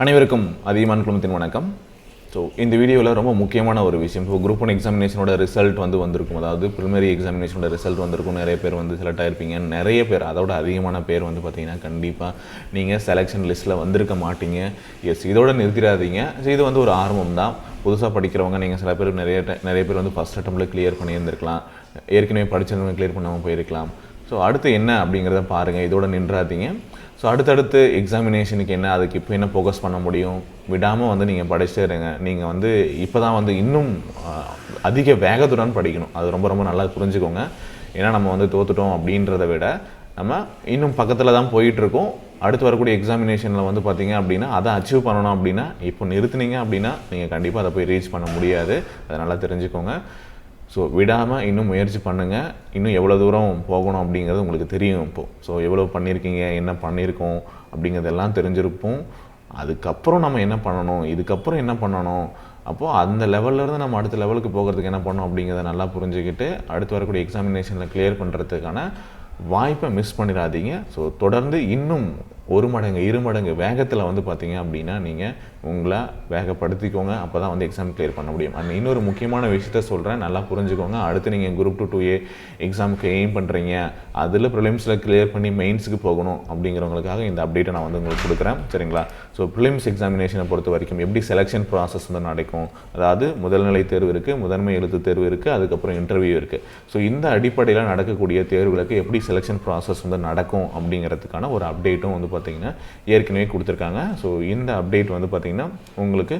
அனைவருக்கும் அதியமான் குழுமத்தின் வணக்கம். ஸோ இந்த வீடியோவில் ரொம்ப முக்கியமான ஒரு விஷயம். ஸோ குரூப் 1 எக்ஸாமினேஷனோட ரிசல்ட் வந்திருக்கும். அதாவது ப்ரிலிமினரி எக்ஸாமினேஷனோட ரிசல்ட் வந்திருக்கும். நிறைய பேர் செலக்ட் ஆகிருப்பீங்க. நிறைய பேர், அதோட அதிகமான பேர் பார்த்தீங்கன்னா கண்டிப்பாக நீங்கள் செலெக்ஷன் லிஸ்ட்டில் வந்திருக்க மாட்டீங்க. எஸ், இதோட நிறுத்திடாதீங்க. ஸோ இது ஒரு ஆரம்பம் தான். புதுசாக படிக்கிறவங்க நீங்கள் சில பேர் நிறைய பேர் ஃபஸ்ட் அட்டெம்ப்டில் கிளியர் பண்ணியிருந்திருக்கலாம். ஏற்கனவே படித்தவங்க கிளியர் பண்ணாமல் போயிருக்கலாம். ஸோ அடுத்து என்ன அப்படிங்கிறத பாருங்கள். இதோட நின்றாதீங்க. ஸோ அடுத்தடுத்து எக்ஸாமினேஷனுக்கு என்ன, அதுக்கு இப்போ என்ன ஃபோக்கஸ் பண்ண முடியும், விடாமல் நீங்கள் படிச்சுட்டே இருங்க. நீங்கள் இப்போ தான் இன்னும் அதிக வேகத்துடன் படிக்கணும். அது ரொம்ப ரொம்ப நல்லா புரிஞ்சுக்கோங்க. ஏன்னா நம்ம தோத்துட்டோம் அப்படின்றத விட நம்ம இன்னும் பக்கத்தில் தான் போயிட்டுருக்கோம். அடுத்து வரக்கூடிய எக்ஸாமினேஷனில் பார்த்தீங்க அப்படின்னா அதை அச்சீவ் பண்ணணும். அப்படின்னா இப்போ நிறுத்துனீங்க அப்படின்னா நீங்கள் கண்டிப்பாக அதை போய் ரீச் பண்ண முடியாது. அதை நல்லா தெரிஞ்சுக்கோங்க. ஸோ விடாமல் இன்னும் முயற்சி பண்ணுங்கள். இன்னும் எவ்வளோ தூரம் போகணும் அப்படிங்கிறது உங்களுக்கு தெரியும் இப்போது. ஸோ எவ்வளோ பண்ணியிருக்கீங்க, என்ன பண்ணியிருக்கோம் அப்படிங்கிறதெல்லாம் தெரிஞ்சிருப்போம். அதுக்கப்புறம் நம்ம என்ன பண்ணணும், இதுக்கப்புறம் என்ன பண்ணணும், அப்போது அந்த லெவல்லேருந்து நம்ம அடுத்த லெவலுக்கு போகிறதுக்கு என்ன பண்ணணும் அப்படிங்கிறத நல்லா புரிஞ்சுக்கிட்டு அடுத்து வரக்கூடிய எக்ஸாமினேஷனில் கிளியர் பண்ணுறதுக்கான வாய்ப்பை மிஸ் பண்ணிடாதீங்க. ஸோ தொடர்ந்து இன்னும் 1 மடங்கு 2 மடங்கு வேகத்தில் பார்த்தீங்க அப்படின்னா நீங்கள் உங்களை வேகப்படுத்திக்கோங்க. அப்போ தான் எக்ஸாம் கிளியர் பண்ண முடியும். அந்த இன்னொரு முக்கியமான விஷயத்த சொல்கிறேன், நல்லா புரிஞ்சுக்கோங்க. அடுத்து நீங்கள் குரூப் 2 2A எக்ஸாமுக்கு எய்ம் பண்ணுறீங்க, அதில் ப்ரிலிம்ஸில் கிளியர் பண்ணி மெயின்ஸுக்கு போகணும் அப்படிங்கிறவங்களுக்காக இந்த அப்டேட்டை நான் உங்களுக்கு கொடுக்குறேன். சரிங்களா? ஸோ ப்ரிலிம்ஸ் எக்ஸாமினேஷனை பொறுத்த வரைக்கும் எப்படி செலெக்ஷன் ப்ராசஸ் நடக்கும், அதாவது முதல்நிலை தேர்வு இருக்குது, முதன்மை எழுத்து தேர்வு இருக்குது, அதுக்கப்புறம் இன்டர்வியூ இருக்குது. ஸோ இந்த அடிப்படையில் நடக்கக்கூடிய தேர்வுகளுக்கு எப்படி செலெக்ஷன் ப்ராசஸ் நடக்கும் அப்படிங்கிறதுக்கான ஒரு அப்டேட்டும் பார்த்திங்கன்னா ஏற்கனவே கொடுத்துருக்காங்க. ஸோ இந்த அப்டேட் பார்த்திங்கன்னா உங்களுக்கு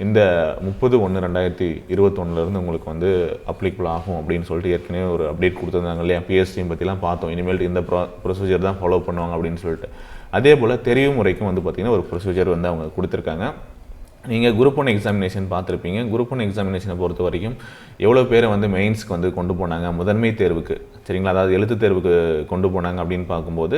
இந்த 30/1/2021 உங்களுக்கு அப்ளிகபிள் ஆகும் அப்படின்னு சொல்லிட்டு ஏற்கனவே ஒரு அப்டேட் கொடுத்துருந்தாங்க இல்லையா? பிஎஸ்சி பற்றிலாம் பார்த்தோம். இனிமேல் இந்த ப்ரொசீஜர் தான் ஃபாலோ பண்ணுவாங்க அப்படின்னு சொல்லிட்டு. அதே போல் தெரிவு முறைக்கும் பார்த்திங்கன்னா ஒரு ப்ரொசீஜர் அவங்க கொடுத்துருக்காங்க. நீங்கள் குரூப் 1 எக்ஸாமினேஷன் பார்த்துருப்பீங்க. குரூப் 1 எக்ஸாமினேஷனை பொறுத்த வரைக்கும் எவ்வளோ பேரை மெயின்ஸ்க்கு கொண்டு போனாங்க, முதன்மை தேர்வுக்கு, சரிங்களா, அதாவது எழுத்து தேர்வுக்கு கொண்டு போனாங்க அப்படின்னு பார்க்கும்போது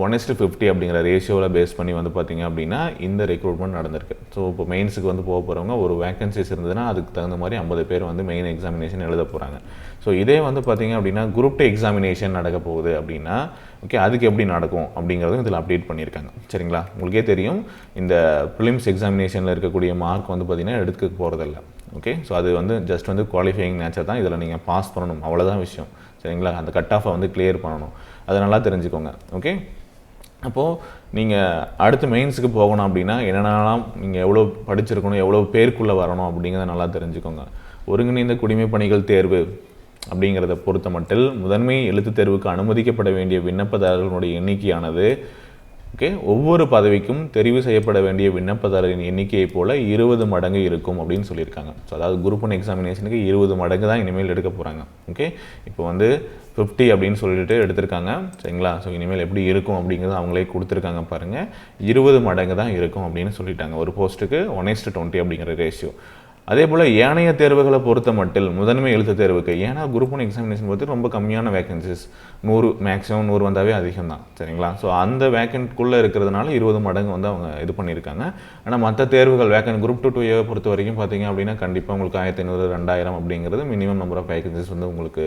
1:50 அப்படிங்கிற ரேஷியோவில் பேஸ் பண்ணி பார்த்தீங்க அப்படின்னா இந்த ரெக்ரூட்மெண்ட் நடந்திருக்கு. ஸோ இப்போ மெயின்ஸுக்கு போக போகிறவங்க ஒரு வேகன்சிஸ் இருந்ததுன்னா அதுக்கு தகுந்த மாதிரி 50 பேர் மெயின் எக்ஸாமினேஷன் எழுத போகிறாங்க. ஸோ இதே பார்த்தீங்க அப்படின்னா குரூப் 2 எக்ஸாமினேஷன் நடக்க போகுது அப்படின்னா ஓகே, அதுக்கு எப்படி நடக்கும் அப்படிங்கிறதும் இதில் அப்டேட் பண்ணியிருக்காங்க. சரிங்களா? உங்களுக்கே தெரியும், இந்த ப்ரிலிம்ஸ் எக்ஸாமினேஷனில் இருக்கக்கூடிய மார்க் பார்த்திங்கன்னா எடுக்க போகிறதில்ல. ஓகே, ஸோ அது ஜஸ்ட் குவாலிஃபையிங் நேச்சர் தான். இதில் நீங்கள் பாஸ் பண்ணணும், அவ்வளோதான் விஷயம். சரிங்களா? அந்த கட் ஆஃபை கிளியர் பண்ணணும். அதை நல்லா தெரிஞ்சுக்கோங்க. ஓகே, அப்போது நீங்கள் அடுத்து மெயின்ஸுக்கு போகணும் அப்படின்னா என்னென்னலாம் நீங்கள் எவ்வளோ படிச்சிருக்கணும், எவ்வளோ பேருக்குள்ளே வரணும் அப்படிங்கிறத நல்லா தெரிஞ்சுக்கோங்க. ஒருங்கிணைந்த குடிமை பணிகள் தேர்வு அப்படிங்கிறத பொறுத்த மட்டில் முதன்மை எழுத்து தேர்வுக்கு அனுமதிக்கப்பட வேண்டிய விண்ணப்பதாரர்களுடைய எண்ணிக்கையானது ஓகே ஒவ்வொரு பதவிக்கும் தெரிவு செய்யப்பட வேண்டிய விண்ணப்பதாரரின் எண்ணிக்கையை போல் 20 மடங்கு இருக்கும் அப்படின்னு சொல்லியிருக்காங்க. ஸோ அதாவது குரூப் 1 எக்ஸாமினேஷனுக்கு 20 மடங்கு தான் இனிமேல் எடுக்க போகிறாங்க. ஓகே, இப்போ 50 அப்படின்னு சொல்லிட்டு எடுத்திருக்காங்க. சரிங்களா? ஸோ இனிமேல் எப்படி இருக்கும் அப்படிங்கிறது அவங்களே கொடுத்துருக்காங்க பாருங்கள். 20 மடங்கு தான் இருக்கும் அப்படின்னு சொல்லிட்டாங்க. ஒரு போஸ்ட்டுக்கு 1:20 அப்படிங்கிற ரேஷியோ. அதே போல் ஏனைய தேர்வுகளை பொறுத்த மட்டில் முதன்மை எழுத்து தேர்வுக்கு, ஏன்னா குரூப் 1 எக்ஸாமினேஷன் பொறுத்து ரொம்ப கம்மியான வேகன்சிஸ், 100 மேக்ஸிமம் 100 வந்தாவே அதிகம் தான். சரிங்களா? ஸோ அந்த வேக்கண்ட்குள்ளே இருக்கிறதுனால 20 மடங்கு அவங்க இது பண்ணியிருக்காங்க. ஆனால் மற்ற தேர்வுகள் வேக்கண்ட் குரூப் 2 2A பொறுத்த வரைக்கும் பார்த்தீங்க அப்படின்னா கண்டிப்பாக உங்களுக்கு 1500 2000 அப்படிங்கிறது மினிமம் நம்பர் ஆஃப் வேகன்சிஸ் உங்களுக்கு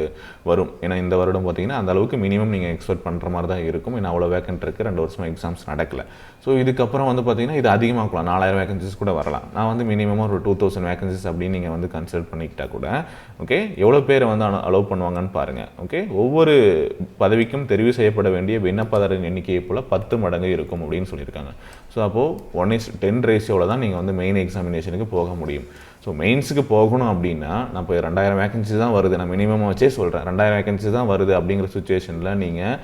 வரும். ஏன்னா இந்த வருடம் பார்த்தீங்கன்னா அந்த அளவுக்கு மினிமம் நீங்கள் எக்ஸ்பெக்ட் பண்ணுற மாதிரி தான் இருக்கும். ஏன்னா அவ்வளோ வேக்கண்ட் இருக்குது, 2 வருஷமாக எக்ஸாம்ஸ் நடக்கல. ஸோ இதுக்கப்புறம் பார்த்தீங்கன்னா இது அதிகமாகலாம், 4000 வேகன்சிஸ் கூட வரலாம். நான் மினிமம் ஒரு 2000 வேகன்சிஸ் அப்படின்னு நீங்கள் கன்சிடர் பண்ணிக்கிட்டா கூட ஓகே எவ்வளோ பேரை அலோவ் பண்ணுவாங்கன்னு பாருங்கள். ஓகே, ஒவ்வொரு பதவிக்கும் தெரிவு செய்யப்பட வேண்டிய விண்ணப்பதாரின் எண்ணிக்கையை போல் 10 மடங்கு இருக்கும் அப்படின்னு சொல்லியிருக்காங்க. ஸோ அப்போது 1:10 ரேஷியோவில் தான் நீங்கள் மெயின் எக்ஸாமினேஷனுக்கு போக முடியும். ஸோ மெயின்ஸுக்கு போகணும் அப்படின்னா நான் இப்போ 2000 வேகன்சி தான் வருது, நான் மினிமம் வச்சே சொல்கிறேன், 2000 வேகன்சி தான் வருது அப்படிங்கிற சுச்சுவேஷனில் நீங்கள்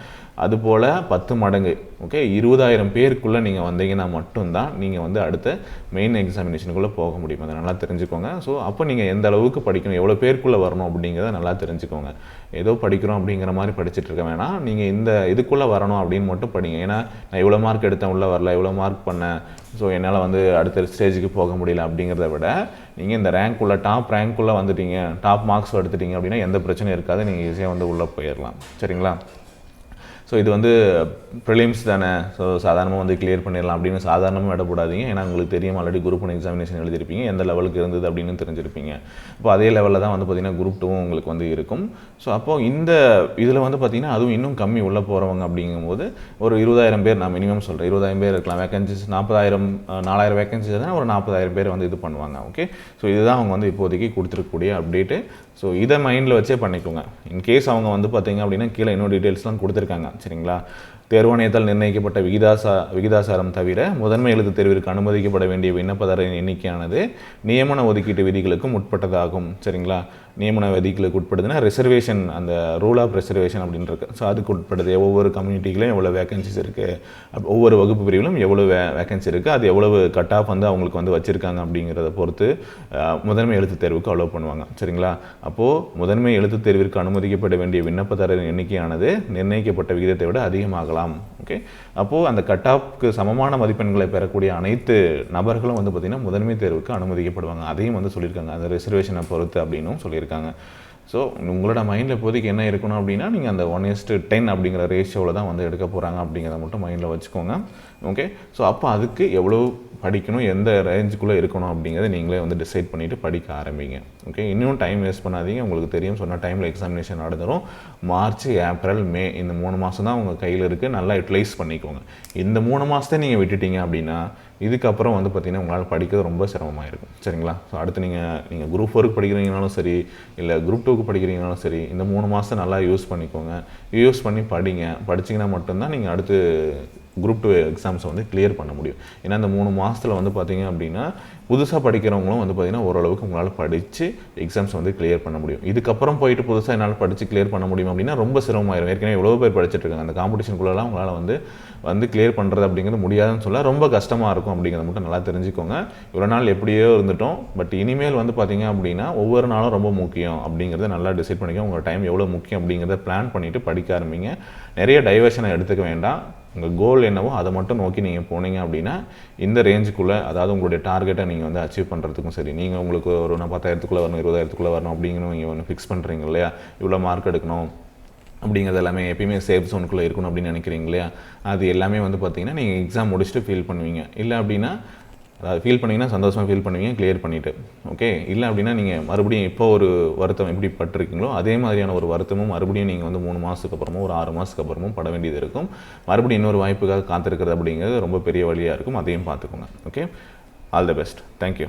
அதுபோல் 10 மடங்கு ஓகே 20000 பேருக்குள்ளே நீங்கள் வந்தீங்கன்னா மட்டும்தான் நீங்கள் அடுத்த மெயின் எக்ஸாமினேஷனுக்குள்ளே போக முடியும். அதை நல்லா தெரிஞ்சுக்கோங்க. ஸோ அப்போ நீங்கள் எந்த அளவுக்கு படிக்கணும், எவ்வளோ பேருக்குள்ளே வரணும் அப்படிங்கிறத நல்லா தெரிஞ்சுக்கோங்க. ஏதோ படிக்கிறோம் அப்படிங்கிற மாதிரி படிச்சுட்டு இருக்க வேணாம். நீங்கள் இந்த இதுக்குள்ளே வரணும் அப்படின்னு மட்டும் படிங்க. ஏன்னா நான் இவ்வளோ மார்க் எடுத்தேன், உள்ளே வரல, இவ்வளோ மார்க் பண்ணேன், ஸோ என்னால் அடுத்த ஸ்டேஜுக்கு போக முடியல அப்படிங்கிறத விட நீங்கள் இந்த ரேங்க்குள்ளே டாப் ரேங்க்குள்ளே வந்துட்டீங்க, டாப் மார்க்ஸ் எடுத்துட்டீங்க அப்படின்னா எந்த பிரச்சனையும் இருக்காது, நீங்கள் ஈஸியாக உள்ளே போயிடலாம். சரிங்களா? ஸோ இது வந்து ப்ரிலிம்ஸ் தானே, ஸோ சாதாரணமாக வந்து கிளியர் பண்ணிடலாம் அப்படின்னு சாதாரணமாக விடக்கூடாதீங்க. ஏன்னா உங்களுக்கு தெரியும் ஆல்ரெடி குரூப் 1 எக்ஸாமினேஷன் எழுதிருப்பீங்க, எந்த லெவலுக்கு இருந்தது அப்படின்னு தெரிஞ்சிருப்பீங்க. இப்போ அதே லெவலில் தான் வந்து பார்த்திங்கன்னா குரூப் 2 உங்களுக்கு வந்து இருக்கும். ஸோ அப்போது இந்த இதில் வந்து பார்த்திங்கன்னா அதுவும் இன்னும் கம்மி உள்ளே போகிறவங்க அப்படிங்கும்போது ஒரு 20,000 பேர் நான் மினிமம் சொல்கிறேன், 20,000 பேர் இருக்கலாம். வேகன்சிஸ் 4,000 வேகன்சிஸ் தான் ஒரு 40,000 பேர் வந்து இது பண்ணுவாங்க. ஓகே, ஸோ இதுதான் அவங்க வந்து இப்போதைக்கு கொடுத்துருக்கக்கூடிய அப்டேட்டு. ஸோ இதை மைண்டில் வச்சே பண்ணிக்கோங்க. இன்கேஸ் அவங்க வந்து பார்த்திங்க அப்படின்னா கீழே இன்னும் டீட்டெயில்ஸ்லாம் கொடுத்துருக்காங்க சரிங்களா. தேர்வாணையத்தால் நிர்ணயிக்கப்பட்ட விகிதாசாரம் தவிர முதன்மை எழுத்துத் தேர்விற்கு அனுமதிக்கப்பட வேண்டிய விண்ணப்பதாரரின் எண்ணிக்கையானது நியமன ஒதுக்கீட்டு விதிகளுக்கும் உட்பட்டதாகும் சரிங்களா. நியமன விதிகளுக்கு உட்படுதுன்னா ரிசர்வேஷன், அந்த ரூல் ஆஃப் ரிசர்வேஷன் அப்படின்னு இருக்கு. ஸோ அதுக்கு உட்படுது. ஒவ்வொரு கம்யூனிட்டிலையும் எவ்வளோ வேகன்சிஸ் இருக்குது, ஒவ்வொரு வகுப்பு பிரிவிலும் எவ்வளோ வேகன்சி இருக்குது, அது எவ்வளவு கட் ஆஃப் வந்து அவங்களுக்கு வந்து வச்சுருக்காங்க அப்படிங்கிறத பொறுத்து முதன்மை எழுத்துத் தேர்வுக்கு அலோவ் பண்ணுவாங்க சரிங்களா. அப்போது முதன்மை எழுத்துத் தேர்விற்கு அனுமதிக்கப்பட வேண்டிய விண்ணப்பதாரரின் எண்ணிக்கையானது நிர்ணயிக்கப்பட்ட விகிதத்தை விட அதிகமாகலாம். ஓகே, அப்போது அந்த கட் ஆஃப்க்கு சமமான மதிப்பெண்களை பெறக்கூடிய அனைத்து நபர்களும் வந்து பார்த்திங்கன்னா முதன்மை தேர்வுக்கு அனுமதிக்கப்படுவாங்க. அதையும் வந்து சொல்லியிருக்காங்க, அந்த ரிசர்வேஷனை பொறுத்து அப்படின்னும் சொல்லியிருக்காங்க. ஸோ உங்களோட மைண்டில் இப்போதைக்கு என்ன இருக்கணும் அப்படின்னா நீங்கள் அந்த 1:10 அப்படிங்கிற ரேஷியோவில் தான் வந்து எடுக்க போகிறாங்க அப்படிங்கிறத மட்டும் மைண்டில் வச்சுக்கோங்க. ஓகே, ஸோ அப்போ அதுக்கு எவ்வளோ படிக்கணும், எந்த ரேஞ்சுக்குள்ளே இருக்கணும் அப்படிங்கிறத நீங்களே வந்து டிசைட் பண்ணிவிட்டு படிக்க ஆரம்பிங்க. ஓகே, இன்னும் டைம் வேஸ்ட் பண்ணாதீங்க. உங்களுக்கு தெரியும் சொன்ன டைமில் எக்ஸாமினேஷன் நடந்துடும். மார்ச், ஏப்ரல், மே இந்த 3 மாதம் தான் உங்கள் கையில் இருக்குது. நல்லா யூட்டிலைஸ் பண்ணிக்கோங்க. இந்த 3 மாதத்தை நீங்கள் விட்டுட்டீங்க அப்படின்னா இதுக்கப்புறம் வந்து பார்த்திங்கன்னா உங்களால் படிக்கிறது ரொம்ப சிரமமாக இருக்கும் சரிங்களா. ஸோ அடுத்து நீங்கள் குரூப் 4க்கு படிக்கிறீங்கனாலும் சரி, இல்லை குரூப் 2க்கு படிக்கிறீங்கனாலும் சரி, இந்த 3 மாதம் நல்லா யூஸ் பண்ணிக்கோங்க. யூஸ் பண்ணி படிங்க. படிச்சிங்கன்னா மட்டும்தான் நீங்கள் அடுத்து குரூப் 2 எக்ஸாம்ஸை வந்து கிளியர் பண்ண முடியும். ஏன்னா இந்த 3 மாதத்தில் வந்து பார்த்திங்க அப்படின்னா புதுசாக படிக்கிறவங்களும் வந்து பார்த்திங்கன்னா ஓரளவுக்கு உங்களால் படித்து எக்ஸாம்ஸ் வந்து கிளியர் பண்ண முடியும். இதுக்கப்புறம் போயிட்டு புதுசாக என்னால் படித்து கிளியர் பண்ண முடியும் அப்படின்னா ரொம்ப சிரமமாயிரும். ஏற்கனவே எவ்வளோ பேர் படிச்சுட்டு இருக்காங்க. அந்த காம்படிஷனுக்குள்ளெல்லாம் உங்களால் வந்து கிளியர் பண்ணுறது அப்படிங்கிறது முடியாதுன்னு சொல்ல ரொம்ப கஷ்டமாக இருக்கும் அப்படிங்கிறத மட்டும் நல்லா தெரிஞ்சுக்கோங்க. இவ்வளோ நாள் எப்படியோ இருந்துட்டோம், பட் இனிமேல் வந்து பார்த்திங்க அப்படின்னா ஒவ்வொரு நாளும் ரொம்ப முக்கியம் அப்படிங்கிறத நல்லா டிசைட் பண்ணிக்கோங்க. உங்கள் டைம் எவ்வளோ முக்கியம் அப்படிங்கிறத பிளான் பண்ணிவிட்டு படிக்க ஆரம்பிங்க. நிறைய டைவர்ஷனை எடுத்துக்க வேண்டாம். உங்கள் கோல் என்னவோ அதை மட்டும் நோக்கி நீங்கள் போனீங்க அப்படின்னா இந்த ரேஞ்சுக்குள்ளே, அதாவது உங்களுடைய டார்கெட்டை நீங்கள் வந்து அச்சீவ் பண்ணுறதுக்கும் சரி, நீங்கள் உங்களுக்கு ஒரு 10,000க்குள்ளே வரணும், 20,000க்குள்ளே வரணும் அப்படிங்கணும் நீங்கள் ஒன்று ஃபிக்ஸ் பண்ணுறீங்க இல்லையா, இவ்வளோ மார்க் எடுக்கணும் அப்படிங்கிறது எல்லாமே எப்பயுமே சேஃப் ஜோனுக்குள்ளே இருக்கணும் அப்படின்னு நினைக்கிறீங்க இல்லையா, அது எல்லாமே வந்து பார்த்திங்கன்னா நீங்கள் எக்ஸாம் முடிச்சுட்டு ஃபீல் பண்ணுவீங்க. இல்லை அப்படின்னா அதாவது ஃபீல் பண்ணிங்கன்னா சந்தோஷமாக ஃபீல் பண்ணுவீங்க கிளியர் பண்ணிவிட்டு. ஓகே, இல்லை அப்படின்னா நீங்கள் மறுபடியும் இப்போ ஒரு வருத்தம் எப்படி பட்டிருக்கீங்களோ அதே மாதிரியான ஒரு வருத்தமும் மறுபடியும் நீங்கள் வந்து 3 மாதத்துக்கு அப்புறமும் ஒரு 6 மாதத்துக்கு அப்புறமும் பட வேண்டியது இருக்கும். மறுபடியும் இன்னொரு வாய்ப்புக்காக காத்திருக்கிறது அப்படிங்கிறது ரொம்ப பெரிய வழியாக இருக்கும். அதையும் பார்த்துக்கோங்க. Okay, all the best. Thank you.